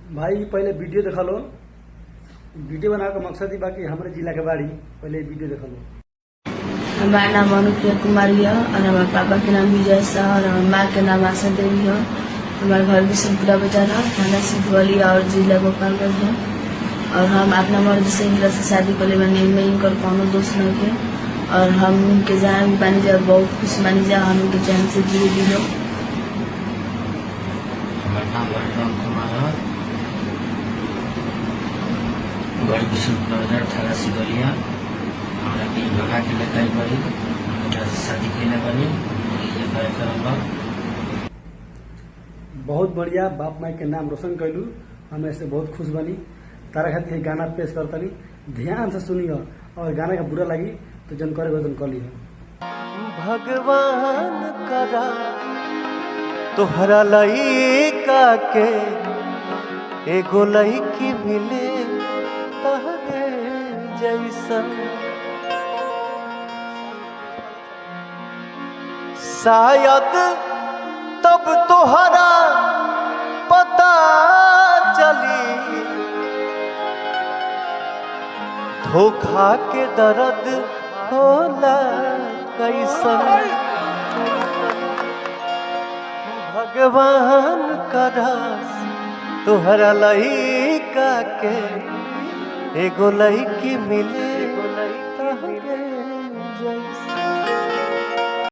भाई पहले वीडियो देखा लो। वीडियो बनाने का मकसद ही बाकी हमारे जिला के बाड़ी पहले वीडियो देखा लो। हमारा नाम अनुप्रिया कुमारी है और हमारे पापा के नाम विजय शाह और हमारी माँ के नाम आशा देवी है। हमारे घर बिशनपुरा बाजार है, थाना सिद्धवलिया और जिला गोपालगंज है। और हम अपना मर्जी से इनका से शादी कर ले बनी में इनकर कोनो दोस्त नहीं है। और हम इनके जान बन जा बहुत खुश मानी जा, हम इनके चैन से जिए भी हो। हमारा नाम राम कुमार है, घर बिशनपुरा बाजार थाना सिद्धवलिया। हमारा भी भगा के लेकर बड़ी बेटा शादी कैले बनी ये कार्यक्रम बहुत बढ़िया, बाप माई के नाम रोशन कैलू। हम ऐसे बहुत खुश बनी। तारा खातिर गाना पेश करतनी, ध्यान से सुनियो और गाना का बुरा लगी तो जन करे जन कर लियो। भगवान करा तोहरा लइका के एगो लइकी मिले तहरे जैसन। शायद तब तोहरा पता चली धोखा के दर्द होला कैसन। भगवान करस तोहरा लइका के एगो लइकी मिले